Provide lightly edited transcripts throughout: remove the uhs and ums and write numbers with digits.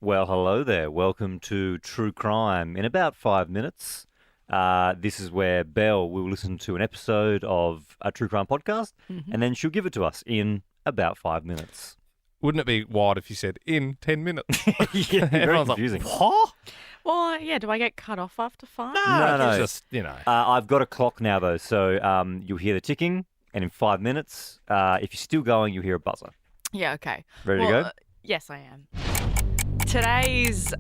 Well, hello there. Welcome to True Crime. In about 5 minutes, this is where Belle will listen to an episode of a True Crime podcast, and then she'll give it to us in about 5 minutes. Wouldn't it be wild if you said in 10 minutes? Yeah, very Everyone's confusing. like, what? Well, yeah, do I get cut off after 5? No. It's just, I've got a clock now, though, so you'll hear the ticking, and in 5 minutes, if you're still going, you'll hear a buzzer. Yeah, okay. Ready to go? Yes, I am. Today's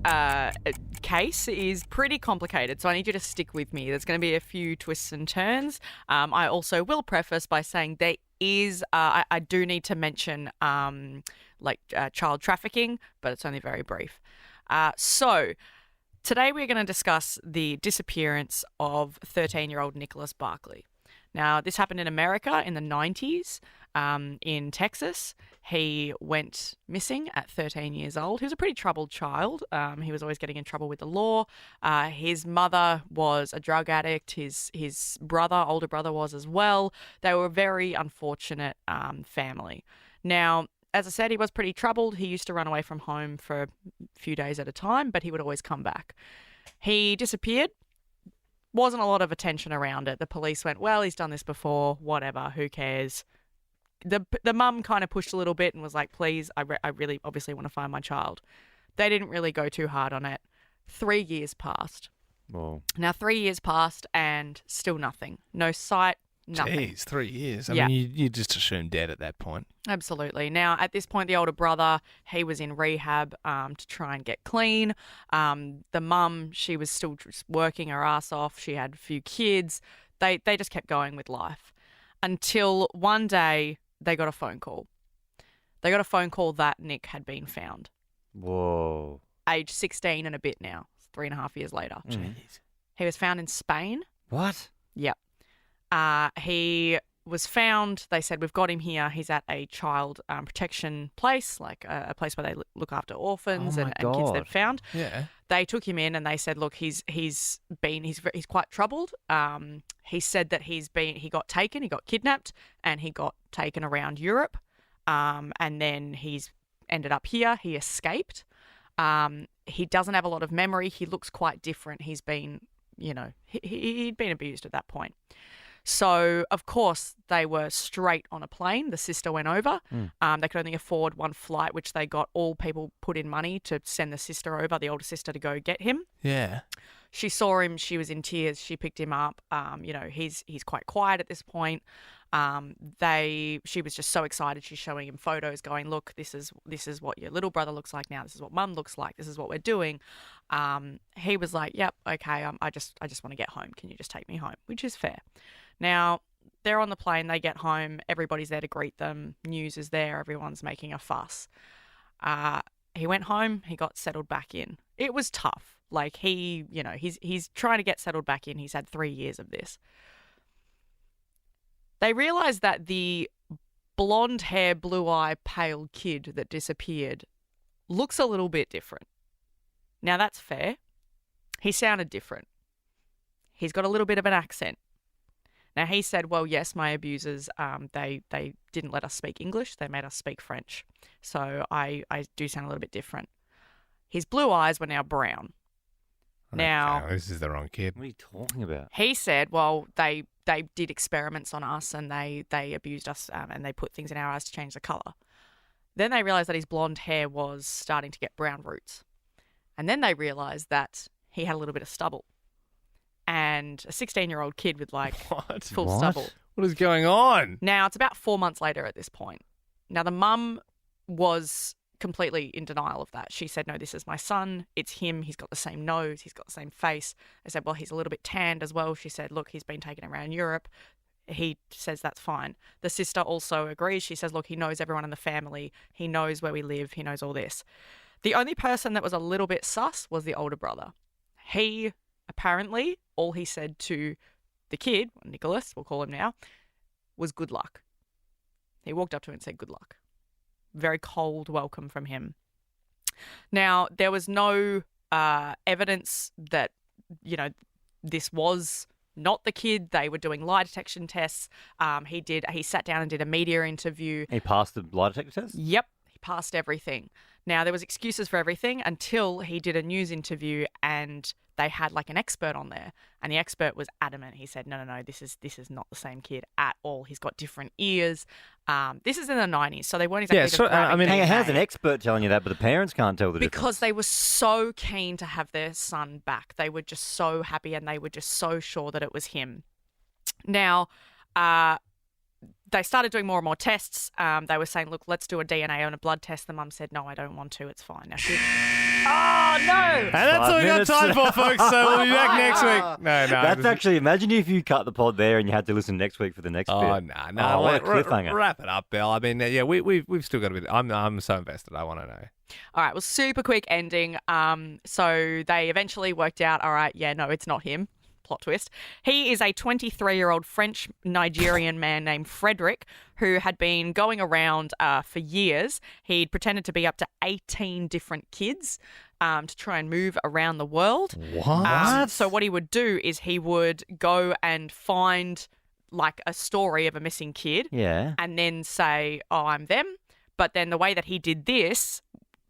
case is pretty complicated, so I need you to stick with me. There's going to be a few twists and turns. I also will preface by saying there is, I do need to mention child trafficking, but it's only very brief. So today we're going to discuss the disappearance of 13-year-old Nicholas Barkley. Now, this happened in America in the 90s, in Texas. He went missing at 13 years old. He was a pretty troubled child. He was always getting in trouble with the law. His mother was a drug addict. His older brother was as well. They were a very unfortunate family. Now, as I said, he was pretty troubled. He used to run away from home for a few days at a time, but he would always come back. He disappeared. Wasn't a lot of attention around it. The police went, well, he's done this before, whatever, who cares? The mum kind of pushed a little bit and was like, please, I really obviously want to find my child. They didn't really go too hard on it. 3 years passed. Whoa. Now, 3 years passed and still nothing. No sight, nothing. Jeez, 3 years. I Yeah. mean, you just assume dead at that point. Absolutely. Now, at this point, the older brother, he was in rehab to try and get clean. The mum, she was still just working her ass off. She had a few kids. They just kept going with life until one day they got a phone call. They got a phone call that Nick had been found. Whoa. Age 16 and a bit now, 3.5 years later. Jeez. He was found in Spain. What? Yep. He was found. They said, we've got him here. He's at a child protection place, like a place where they look after orphans and kids they've found. Yeah. They took him in and they said, look, he's quite troubled. He said that he got kidnapped and he got taken around Europe. And then he's ended up here. He escaped. He doesn't have a lot of memory. He looks quite different. He's been, he'd been abused at that point. So, of course, they were straight on a plane. The sister went over. They could only afford one flight, which they got all people put in money to send the sister over, the older sister, to go get him. Yeah. She saw him. She was in tears. She picked him up. He's quite quiet at this point. She was just so excited. She's showing him photos, going, "Look, this is what your little brother looks like now. This is what Mum looks like. This is what we're doing." He was like, "Yep, okay. I just want to get home. Can you just take me home?" Which is fair. Now they're on the plane. They get home. Everybody's there to greet them. News is there. Everyone's making a fuss. He went home. He got settled back in. It was tough. Like he's trying to get settled back in. He's had 3 years of this. They realised that the blonde hair, blue eye, pale kid that disappeared looks a little bit different. Now that's fair. He sounded different. He's got a little bit of an accent. Now he said, well, yes, my abusers, they didn't let us speak English. They made us speak French. So I do sound a little bit different. His blue eyes were now brown. Now, Okay, this is the wrong kid. What are you talking about? he said, well, they did experiments on us and they abused us and they put things in our eyes to change the colour. Then they realised that his blonde hair was starting to get brown roots. And then they realised that he had a little bit of stubble. And a 16-year-old kid with full What? stubble. What is going on? Now, it's about 4 months later at this point. Now, the mum was completely in denial of that. She said, no, this is my son. It's him. He's got the same nose. He's got the same face. I said, well, he's a little bit tanned as well. She said, look, he's been taken around Europe. He says that's fine. The sister also agrees. She says, look, he knows everyone in the family. He knows where we live. He knows all this. The only person that was a little bit sus was the older brother. He, apparently, all he said to the kid, Nicholas, we'll call him now, was good luck. He walked up to him and said, good luck. Very cold welcome from him. Now, there was no evidence that, this was not the kid. They were doing lie detection tests. He sat down and did a media interview. He passed the lie detector test? Yep, he passed everything. Now, there was excuses for everything until he did a news interview and they had like an expert on there, and the expert was adamant. He said, no, this is not the same kid at all. He's got different ears. This is in the 90s, so they weren't exactly just grabbing DNA. How's an expert telling you that, but the parents can't tell the difference? Because they were so keen to have their son back. They were just so happy and they were just so sure that it was him. Now, they started doing more and more tests. They were saying, look, let's do a DNA and a blood test. The mum said, no, I don't want to. It's fine. Now oh, no. And that's all we got time for, folks. So we'll be back next week. No. That's actually, imagine if you cut the pod there and you had to listen next week for the next bit. Oh, no. What a cliffhanger. Wrap it up, Belle. I mean, yeah, we've still got a bit. I'm so invested. I want to know. All right. Well, super quick ending. So they eventually worked out, all right, yeah, no, it's not him. Plot twist. He is a 23-year-old French-Nigerian man named Frederick who had been going around for years. He'd pretended to be up to 18 different kids to try and move around the world. What? So what he would do is he would go and find like a story of a missing kid and then say, oh, I'm them. But then the way that he did this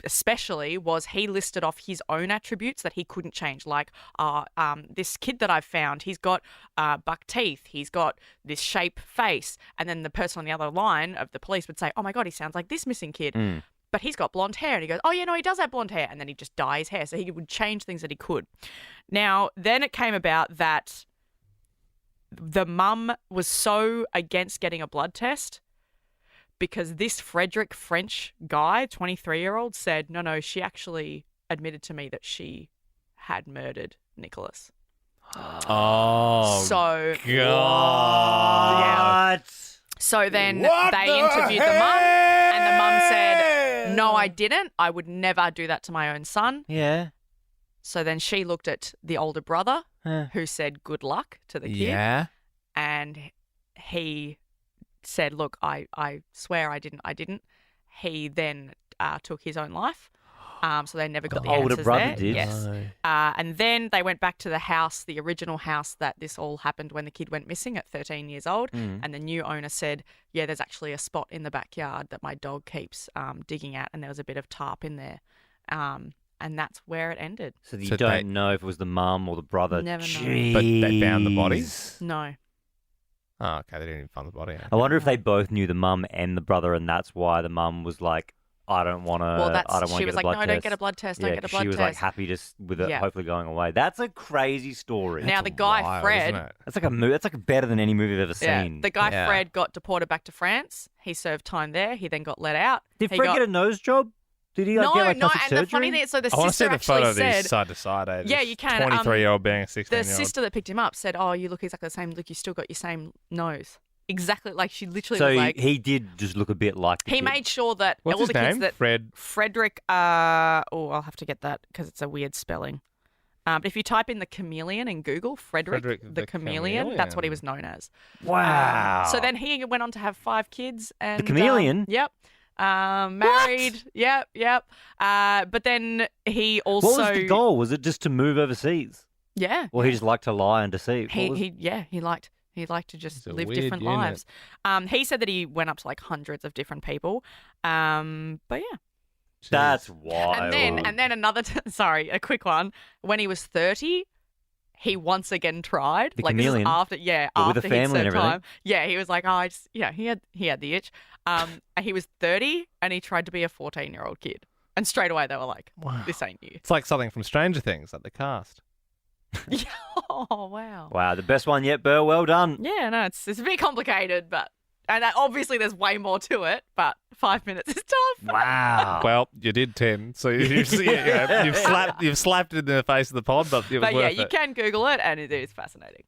especially was he listed off his own attributes that he couldn't change. Like, this kid that I've found, he's got buck teeth, he's got this shape face. And then the person on the other line of the police would say, oh my God, he sounds like this missing kid. But he's got blonde hair. And he goes, oh, yeah, no, he does have blonde hair. And then he'd just dye his hair. So he would change things that he could. Now, then it came about that the mum was so against getting a blood test because this Frederick French guy, 23-year-old, said, no, she actually admitted to me that she had murdered Nicholas. Oh, so God. Yeah. So then they interviewed the mum, and the mum said, no, I didn't. I would never do that to my own son. Yeah. So then she looked at the older brother, who said good luck to the kid. Yeah. And he said, look, I swear I didn't. He then took his own life. So they never got the older answers brother there. did. Yes. No. And then they went back to the house, the original house that this all happened when the kid went missing at 13 years old. And the new owner said, yeah, there's actually a spot in the backyard that my dog keeps digging at, and there was a bit of tarp in there. And that's where it ended. So you don't know if it was the mum or the brother. Never know. Jeez. But they found the bodies? No. Oh, okay. They didn't even find the body. I wonder if they both knew the mum and the brother, and that's why the mum was like, I don't want to. Well, I don't want to get a blood test. she was like, no, don't get a blood test. Don't get a blood test. She was like happy just with it hopefully going away. That's a crazy story. Now the guy Wild, Fred, isn't it? That's like a movie. That's like better than any movie I've ever seen. the guy Fred got deported back to France. He served time there. He then got let out. Did Fred get a nose job? Did he get like plastic and surgery? the funny thing is, so the I want to see sister the actually photo of said, these side to side. Eh? Yeah, you can. 23-year-old being a 16-year-old. the sister that picked him up said, oh, you look exactly the same. Look, you still got your same nose. Exactly, like she literally was like. So he did just look a bit like the He kid. made sure that What's all his the kids name? that Frederick. I'll have to get that because it's a weird spelling. But if you type in the chameleon in Google, Frederick the chameleon, that's what he was known as. Wow. So then he went on to have 5 kids and The chameleon? Yep. Married. Yep. But then he also. What was the goal? Was it just to move overseas? Yeah. Or he just liked to lie and deceive? He liked to just It's a live weird different unit. lives. He said that he went up to like hundreds of different people. But yeah. That's wild. And then another a quick one. When he was 30, he once again tried. The like chameleon? This is after But after with the family he'd and served everything? time. Yeah, he was like, he had the itch. And he was 30 and he tried to be a 14-year-old kid. And straight away they were like, this ain't you. It's like something from Stranger Things, like the cast. Oh, wow. Wow, the best one yet, Belle. Well done. Yeah, no, it's a bit complicated, and obviously there's way more to it, but 5 minutes is tough. Wow. Well, you did 10, so you've slapped it in the face of the pod, but it was But yeah, worth you it. can Google it, and it is fascinating.